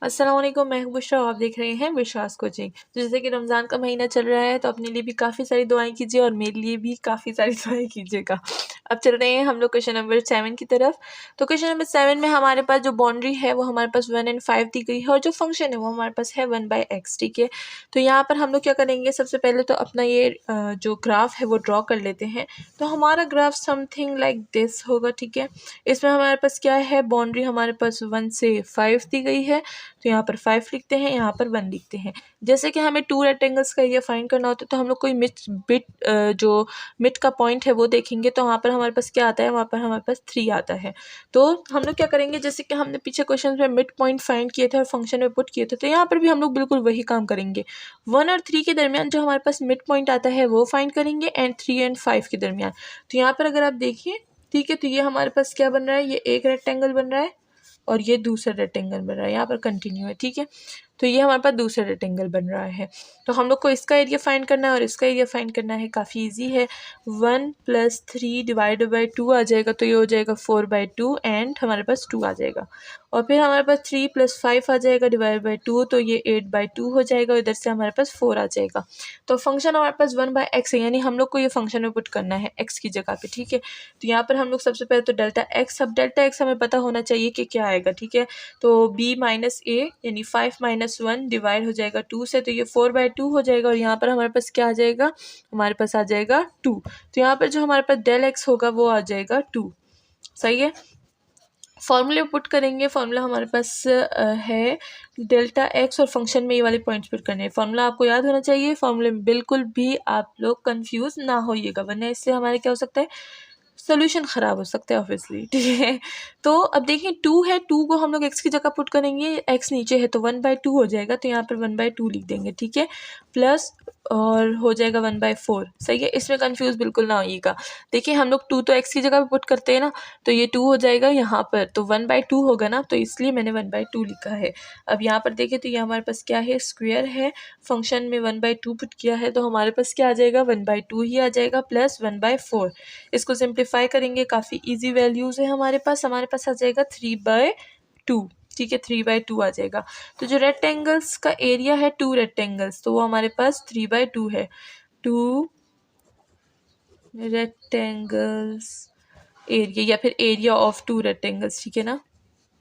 अस्सलाम वालेकुम, मैं हूं बुशरा और आप देख रहे हैं विश्वास कोचिंग। तो जैसे कि रमज़ान का महीना चल रहा है तो अपने लिए भी काफ़ी सारी दुआएं कीजिए और मेरे लिए भी काफ़ी सारी दुआएं कीजिएगा। अब चल रहे हैं हम लोग क्वेश्चन नंबर 7 की तरफ। तो क्वेश्चन नंबर 7 में हमारे पास जो बाउंड्री है वो हमारे पास 1 एंड 5 दी गई है और जो फंक्शन है वो हमारे पास है 1/x। ठीक है, तो यहाँ पर हम लोग क्या करेंगे, सबसे पहले तो अपना ये जो ग्राफ है वो ड्रॉ कर लेते हैं। तो हमारा ग्राफ समथिंग लाइक दिस होगा। ठीक है, इसमें हमारे पास क्या है, बाउंड्री हमारे पास 1 से 5 दी गई है। तो यहाँ पर 5 लिखते हैं, यहाँ पर 1 लिखते हैं। जैसे कि हमें 2 रेक्टेंगल्स का एरिया फाइंड करना होता है तो हम लोग कोई जो मिड का पॉइंट है वो देखेंगे। तो वहाँ पर हमारे पास क्या आता है, वहाँ पर हमारे पास 3 आता है। तो हम लोग क्या करेंगे, जैसे कि हमने पीछे क्वेश्चन में मिड पॉइंट फाइंड किए थे और फंक्शन में पुट किए थे, तो यहाँ पर भी हम लोग बिल्कुल वही काम करेंगे। 1 और 3 के दरमियान जो हमारे पास मिड पॉइंट आता है वो फाइंड करेंगे एंड 3 एंड 5 के दरमियान। तो यहाँ पर अगर आप देखिए, ठीक है, तो ये हमारे पास क्या बन रहा है, ये एक रेक्टेंगल बन रहा है और ये दूसरा रेक्टेंगल बन रहा है, यहाँ पर कंटिन्यू है। ठीक है, तो ये हमारे पास दूसरा रेक्टेंगल बन रहा है। तो हम लोग को इसका एरिया फाइंड करना है और इसका एरिया फाइंड करना है। काफ़ी इजी है, 1 + 3 डिवाइडेड बाई 2 आ जाएगा, तो ये हो जाएगा 4/2 एंड हमारे पास 2 आ जाएगा। और फिर हमारे पास 3 + 5 आ जाएगा डिवाइड बाई 2, तो ये 8/2 हो जाएगा। इधर से हमारे पास 4 आ जाएगा। तो फंक्शन हमारे पास 1/x है, यानी हम लोग को ये फंक्शन में पुट करना है x की जगह पे। ठीक है, तो यहाँ पर हम लोग सबसे पहले तो डेल्टा x, अब डेल्टा x हमें पता होना चाहिए कि क्या आएगा। ठीक है, तो b - a यानी 5 - 1 डिवाइड हो जाएगा 2 से, तो ये 4/2 हो जाएगा। और यहाँ पर हमारे पास क्या आ जाएगा, हमारे पास आ जाएगा 2। तो यहाँ पर जो हमारे पास डेल x होगा वो आ जाएगा 2। सही है, फॉर्मूले पुट करेंगे। फॉर्मूला हमारे पास है डेल्टा x और फंक्शन में ये वाले पॉइंट्स पुट करने हैं। फॉर्मूला आपको याद होना चाहिए, फॉर्मूले में बिल्कुल भी आप लोग कंफ्यूज ना होइएगा, वरना इससे हमारे क्या हो सकता है, सोल्यूशन ख़राब हो सकता है ऑब्वियसली। ठीक है, तो अब देखिए 2 है, 2 को हम लोग x की जगह पुट करेंगे, x नीचे है तो 1/2 हो जाएगा, तो यहाँ पर 1/2 लिख देंगे। ठीक है, प्लस और हो जाएगा 1/4। सही है, इसमें कंफ्यूज बिल्कुल ना होइएगा। देखिए हम लोग 2 तो x की जगह पे पुट करते हैं ना, तो ये 2 हो जाएगा यहाँ पर, तो 1/2 होगा ना, तो इसलिए मैंने 1/2 लिखा है। अब यहाँ पर देखिए तो ये हमारे पास क्या है, स्क्वायर है, फंक्शन में 1/2 पुट किया है, तो हमारे पास क्या आ जाएगा, 1/2 ही आ जाएगा प्लस 1/4। इसको सिंप्लीफाई करेंगे, काफ़ी इजी वैल्यूज़ है हमारे पास आ जाएगा 3/2। ठीक है, 3/2 आ जाएगा। तो जो रेक्टेंगल्स का एरिया है 2 रेक्टेंगल्स, तो वो हमारे पास 3/2 है। 2 रेक्टेंगल्स एरिया, या फिर एरिया ऑफ 2 रेक्टेंगल्स। ठीक है ना,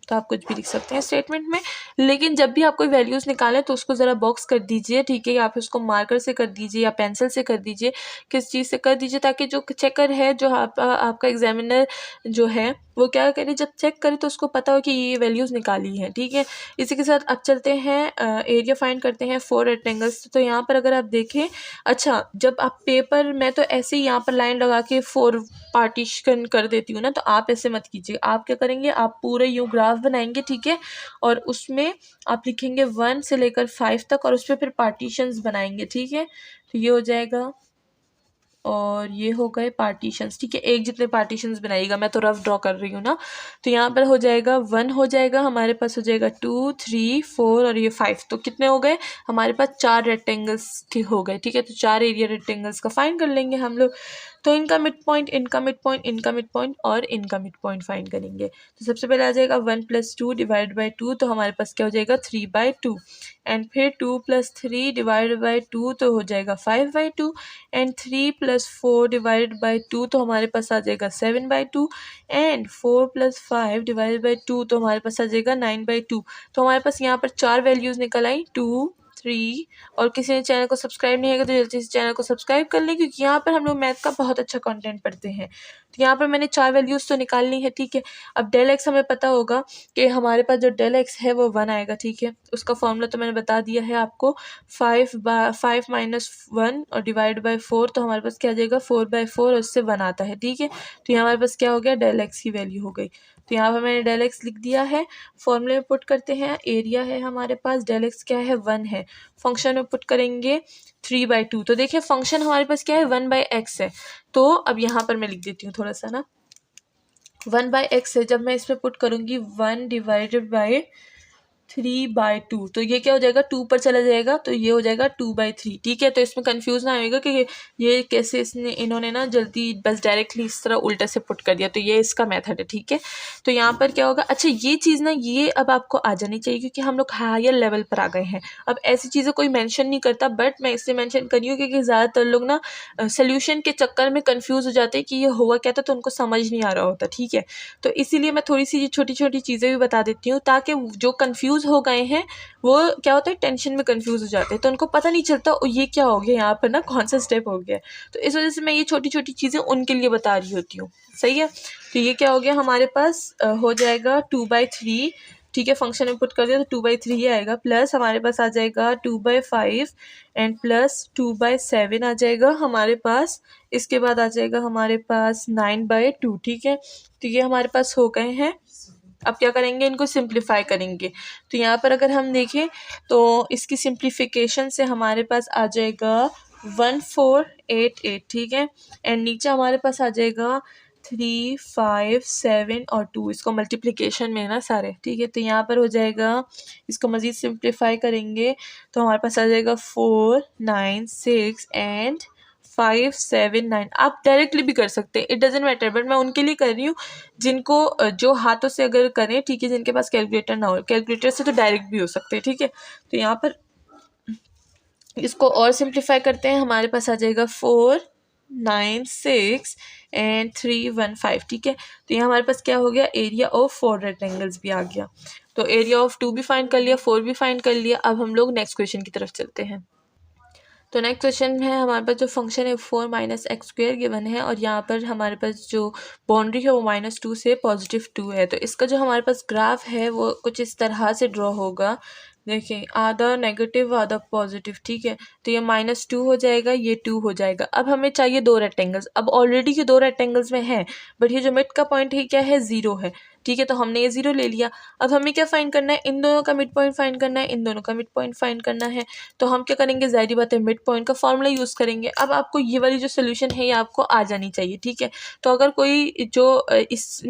तो आप कुछ भी लिख सकते हैं स्टेटमेंट में, लेकिन जब भी आप कोई वैल्यूज़ निकालें तो उसको ज़रा बॉक्स कर दीजिए। ठीक है, या फिर उसको मार्कर से कर दीजिए या पेंसिल से कर दीजिए, किस चीज़ से कर दीजिए, ताकि जो चेकर है, जो आपका एग्जामिनर जो है वो क्या करे, जब चेक करे तो उसको पता हो कि ये वैल्यूज़ निकाली हैं। ठीक है, इसी के साथ अब चलते हैं एरिया फाइंड करते हैं 4 रेक्टेंगल्स। तो यहाँ पर अगर आप देखें, अच्छा जब आप पेपर, मैं तो ऐसे ही यहाँ पर लाइन लगा के 4 पार्टीशन कर देती हूँ ना, तो आप ऐसे मत कीजिए। आप क्या करेंगे, आप पूरे यूँ ग्राफ बनाएंगे। ठीक है, और उसमें आप लिखेंगे 1 से लेकर 5 तक और उस पर फिर पार्टीशंस बनाएंगे। ठीक है, तो ये हो जाएगा और ये हो गए पार्टीशंस। ठीक है, एक जितने पार्टीशंस बनाइएगा, मैं तो रफ ड्रॉ कर रही हूँ ना। तो यहाँ पर हो जाएगा 1, हो जाएगा हमारे पास, हो जाएगा 2, 3, 4 और ये 5। तो कितने हो गए हमारे पास, 4 रेक्टेंगल्स के हो गए। ठीक है, तो 4 एरिया रेक्टेंगल्स का फाइंड कर लेंगे हम लोग। तो इनका मिड पॉइंट, इनका मिड पॉइंट, इनका मिड पॉइंट और इनका मिड पॉइंट फाइंड करेंगे। तो सबसे पहले आ जाएगा 1 + 2 डिवाइड बाई 2, तो हमारे पास क्या हो जाएगा 3/2 एंड फिर 2 + 3 डिवाइड बाई 2, तो हो जाएगा 5/2 एंड 3 + 4 डिवाइडेड बाई 2, तो हमारे पास आ जाएगा 7/2 एंड 4 + 5 डिवाइडेड बाई 2, तो हमारे पास आ जाएगा 9/2। तो हमारे पास यहाँ पर 4 वैल्यूज़ निकल आई, 2, 3। और किसी ने चैनल को सब्सक्राइब नहीं किया तो जल्दी से चैनल को सब्सक्राइब कर लें, क्योंकि यहाँ पर हम लोग मैथ का बहुत अच्छा कंटेंट पढ़ते हैं। तो यहाँ पर मैंने 4 वैल्यूज़ तो निकालनी है। ठीक है, अब डेल एक्स हमें पता होगा कि हमारे पास जो डेल एक्स है वो 1 आएगा। ठीक है, उसका फॉर्मूला तो मैंने बता दिया है आपको, 5 - 1 और डिवाइड बाई 4, तो हमारे पास क्या आ जाएगा 4/4 और उससे 1 आता है। ठीक है, तो यहाँ हमारे पास क्या हो गया, डेल एक्स की वैल्यू हो गई। तो यहाँ पर मैंने डेल एक्स लिख दिया है। फॉर्मूले में पुट करते हैं, एरिया है हमारे पास, डेल एक्स क्या है 1 है, फंक्शन में पुट करेंगे 3/2। तो देखिए फंक्शन हमारे पास क्या है 1/x है। तो अब यहाँ पर मैं लिख देती हूँ थोड़ा सा ना, 1/x है, जब मैं इसमें पुट करूँगी 1 डिवाइडेड बाई 3/2, तो ये क्या हो जाएगा 2 पर चला जाएगा तो ये हो जाएगा 2/3। ठीक है, तो इसमें कंफ्यूज ना होएगा कि ये कैसे इन्होंने ना जल्दी बस डायरेक्टली इस तरह उल्टे से पुट कर दिया, तो ये इसका मेथड है। ठीक है, तो यहाँ पर क्या होगा, अच्छा ये चीज़ ना ये अब आपको आ जानी चाहिए क्योंकि हम लोग हायर लेवल पर आ गए हैं। अब ऐसी चीज़ें कोई मेंशन नहीं करता, बट मैं इसलिए मेंशन कर रही हूँ क्योंकि ज़्यादातर लोग ना सोल्यूशन के चक्कर में कंफ्यूज हो जाते हैं कि ये हुआ क्या था, तो उनको समझ नहीं आ रहा होता। ठीक है, तो इसीलिए मैं थोड़ी सी छोटी छोटी चीज़ें भी बता देती हूँ ताकि जो कंफ्यूज हो गए हैं वो क्या होता है टेंशन में कंफ्यूज हो जाते हैं, तो उनको पता नहीं चलता ये क्या हो गया यहाँ पर ना, कौन सा स्टेप हो गया। तो इस वजह से मैं ये छोटी छोटी चीज़ें उनके लिए बता रही होती हूँ। सही है, तो ये क्या हो गया हमारे पास हो जाएगा 2/3। ठीक है, फंक्शन में पुट कर दिया तो 2/3 ही आएगा, प्लस हमारे पास आ जाएगा 2/5 एंड प्लस 2/7 आ जाएगा हमारे पास। इसके बाद आ जाएगा हमारे पास 9/2। ठीक है, तो ये हमारे पास हो गए हैं। अब क्या करेंगे, इनको सिंप्लीफाई करेंगे। तो यहाँ पर अगर हम देखें तो इसकी सिंप्लीफिकेशन से हमारे पास आ जाएगा 1488। ठीक है, एंड नीचे हमारे पास आ जाएगा 3, 5, 7 और 2, इसको मल्टीप्लिकेशन में ना सारे। ठीक है, तो यहाँ पर हो जाएगा, इसको मज़ीद सिंप्लीफाई करेंगे तो हमारे पास आ जाएगा 4, 9, 6 एंड 5, 7, 9। आप डायरेक्टली भी कर सकते हैं, इट डजेंट मैटर, बट मैं उनके लिए कर रही हूँ जिनको जो हाथों से अगर करें। ठीक है, जिनके पास कैलकुलेटर ना हो, कैलकुलेटर से तो डायरेक्ट भी हो सकते हैं। ठीक है, तो यहाँ पर इसको और सिंप्लीफाई करते हैं, हमारे पास आ जाएगा 4, 9, 6 एंड 3, 1, 5। ठीक है, तो यहाँ हमारे पास क्या हो गया, एरिया ऑफ 4 रेक्टेंगल्स भी आ गया। तो एरिया ऑफ 2 भी फाइंड कर लिया, 4 भी फाइंड कर लिया। अब हम लोग नेक्स्ट क्वेश्चन की तरफ चलते हैं। तो नेक्स्ट क्वेश्चन है हमारे पास जो फंक्शन है 4 - x² गिवन है और यहाँ पर हमारे पास जो बाउंड्री है वो -2 से +2 है। तो इसका जो हमारे पास ग्राफ है वो कुछ इस तरह से ड्रॉ होगा। देखिए, आधा नेगेटिव आधा पॉजिटिव। ठीक है, तो ये -2 हो जाएगा, ये 2 हो जाएगा। अब हमें चाहिए दो रेक्टेंगल्स। अब ऑलरेडी ये दो रेक्टेंगल्स में है, बट ये जो मिड का पॉइंट है क्या है, 0 है। ठीक है, तो हमने ये 0 ले लिया। अब हमें क्या फाइंड करना है, इन दोनों का मिड पॉइंट फाइंड करना है, इन दोनों का मिड पॉइंट फाइंड करना है। तो हम क्या करेंगे, ज़ाहिर बात है मिड पॉइंट का फॉर्मूला यूज़ करेंगे। अब आपको ये वाली जो सोल्यूशन है ये आपको आ जानी चाहिए। ठीक है, तो अगर कोई जो इस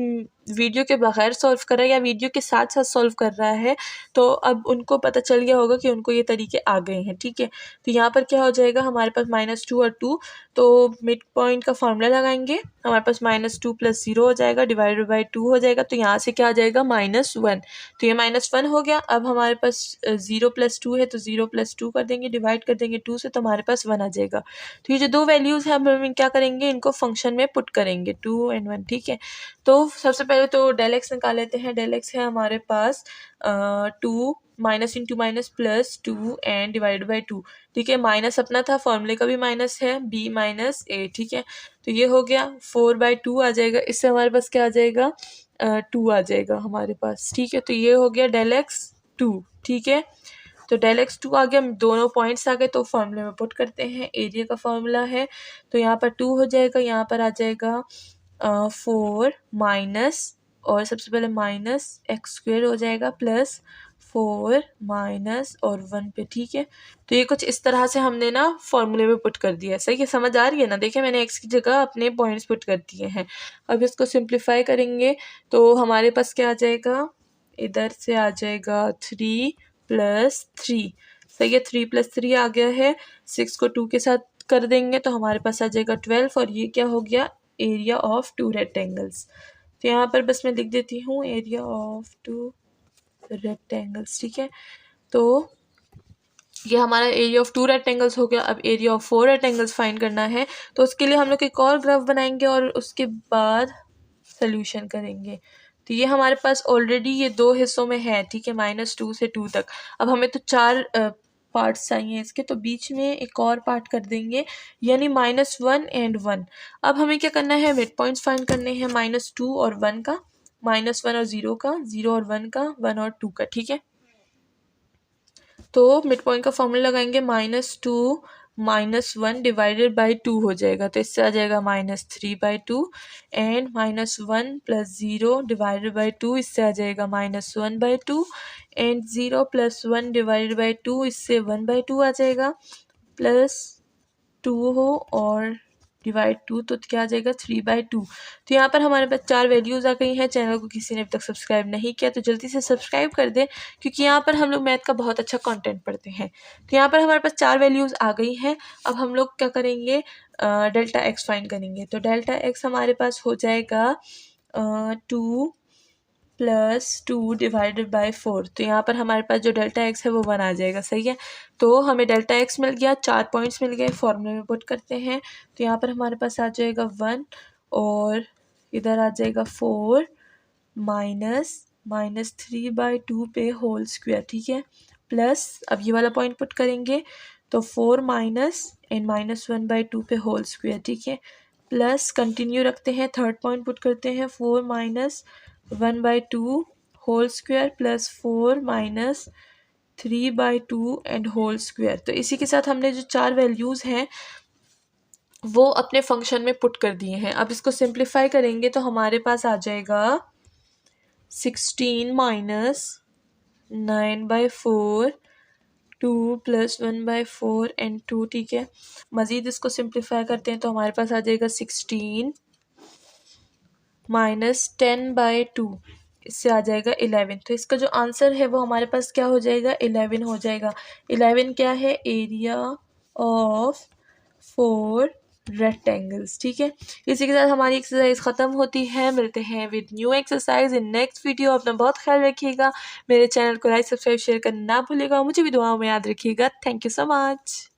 वीडियो के बगैर सॉल्व कर रहा है या वीडियो के साथ साथ सॉल्व कर रहा है तो अब उनको पता चल गया होगा कि उनको ये तरीके आ गए हैं। ठीक है, तो यहाँ पर क्या हो जाएगा हमारे पास -2 और 2, तो मिड पॉइंट का फॉर्मूला लगाएंगे, हमारे पास -2 + 0 हो जाएगा, डिवाइडेड बाई 2 हो जाएगा। तो यहाँ से क्या आ जाएगा, -1। तो ये -1 हो गया। अब हमारे पास 0 + 2 है तो 0 + 2 कर देंगे, डिवाइड कर देंगे 2 से, तो हमारे पास 1 आ जाएगा। तो ये जो दो वैल्यूज़ हैं अब हम क्या करेंगे, इनको फंक्शन में पुट करेंगे, 2 और 1। ठीक है, तो सबसे पहले तो डेल एक्स निकाल लेते हैं। डेल एक्स है हमारे पास 2 minus into minus +2 and divide by 2। ठीक है, माइनस अपना था, फॉर्मूले का भी माइनस है, b - a। ठीक है, तो ये हो गया 4/2 आ जाएगा। इससे हमारे पास क्या आ जाएगा, 2 आ जाएगा हमारे पास। ठीक है, तो ये हो गया डेल एक्स 2। ठीक है, तो डेल एक्स 2 आ गया, दोनों पॉइंट्स आ गए, तो फॉर्मूले में पुट करते हैं। एरिया का फॉर्मूला है तो यहाँ पर 2 हो जाएगा, यहाँ पर आ जाएगा 4 माइनस, और सबसे पहले -x² हो जाएगा +4 माइनस और 1 पे। ठीक है, तो ये कुछ इस तरह से हमने ना फॉर्मूले में पुट कर दिया है। सही है, समझ आ रही है ना। देखिए, मैंने x की जगह अपने पॉइंट्स पुट कर दिए हैं। अब इसको सिंप्लीफाई करेंगे तो हमारे पास क्या आ जाएगा, इधर से आ जाएगा 3 + 3। सही है, 3 + 3 आ गया है। 6 को 2 के साथ कर देंगे तो हमारे पास आ जाएगा 12, और ये क्या हो गया, एरिया ऑफ 2 रेक्टेंगल्स। तो यहाँ पर बस मैं लिख देती हूँ एरिया ऑफ 2 रेक्टेंगल्स। ठीक है, तो ये हमारा एरिया ऑफ 2 रेक्टेंगल्स हो गया। अब एरिया ऑफ 4 रेक्टेंगल्स फाइंड करना है, तो उसके लिए हम लोग एक और ग्राफ बनाएंगे और उसके बाद सोल्यूशन करेंगे। तो ये हमारे पास ऑलरेडी ये दो हिस्सों में है। ठीक है, -2 से 2 तक। अब हमें तो 4 पार्ट्स चाहिए इसके, तो बीच में एक और पार्ट कर देंगे, यानी -1 एंड 1। अब हमें क्या करना है, मिड पॉइंट्स फाइंड करने हैं, -2 और 1 का, -1 और 0 का, 0 और 1 का, 1 और 2 का। ठीक है, तो मिड पॉइंट का फॉर्मूला लगाएंगे, -2 - 1 डिवाइडेड बाई 2 हो जाएगा, तो इससे आ जाएगा -3/2 एंड -1 + 0 डिवाइडेड बाई 2, इससे आ जाएगा -1/2 एंड 0 + 1 डिवाइडेड बाई 2, इससे 1/2 आ जाएगा, +2 हो और डिवाइड 2 तो क्या आ जाएगा 3/2। तो यहाँ पर हमारे पास 4 वैल्यूज़ आ गई हैं। चैनल को किसी ने अभी तक सब्सक्राइब नहीं किया तो जल्दी से सब्सक्राइब कर दें, क्योंकि यहाँ पर हम लोग मैथ का बहुत अच्छा कंटेंट पढ़ते हैं। तो यहाँ पर हमारे पास 4 वैल्यूज़ आ गई हैं। अब हम लोग क्या करेंगे, डेल्टा एक्स फाइंड करेंगे। तो डेल्टा एक्स हमारे पास हो जाएगा 2 + 2 डिवाइडेड बाय 4। तो यहाँ पर हमारे पास जो डेल्टा एक्स है वो 1 आ जाएगा, सही है। तो हमें डेल्टा एक्स मिल गया, 4 पॉइंट्स मिल गए, फॉर्मूले में पुट करते हैं। तो यहाँ पर हमारे पास आ जाएगा 1 और इधर आ जाएगा 4 माइनस 3/2 पे होल स्क्वायर, ठीक है। प्लस अब ये वाला पॉइंट पुट करेंगे तो 4 माइनस एंड -1/2 पे होल स्क्वायर, ठीक है। प्लस कंटिन्यू रखते हैं, थर्ड पॉइंट पुट करते हैं 4 - 1/2 whole square plus 4 - 3/2 and whole square. तो इसी के साथ हमने जो 4 वैल्यूज़ हैं वो अपने फंक्शन में पुट कर दिए हैं। अब इसको सिंप्लीफाई करेंगे तो हमारे पास आ जाएगा 16 - 9/4 2 + 1/4 एंड 2, ठीक है। मज़ीद इसको सिंप्लीफाई करते हैं तो हमारे पास आ जाएगा 16 - 10/2, इससे आ जाएगा 11। तो इसका जो आंसर है वो हमारे पास क्या हो जाएगा, 11 हो जाएगा। 11 क्या है, एरिया ऑफ 4 रेक्टेंगल्स, ठीक है। इसी के साथ हमारी एक्सरसाइज ख़त्म होती है। मिलते हैं with new exercise in next video. अपना बहुत ख्याल रखिएगा। मेरे चैनल को लाइक सब्सक्राइब शेयर करना ना भूलिएगा। मुझे भी दुआओं में याद रखिएगा। Thank you so much.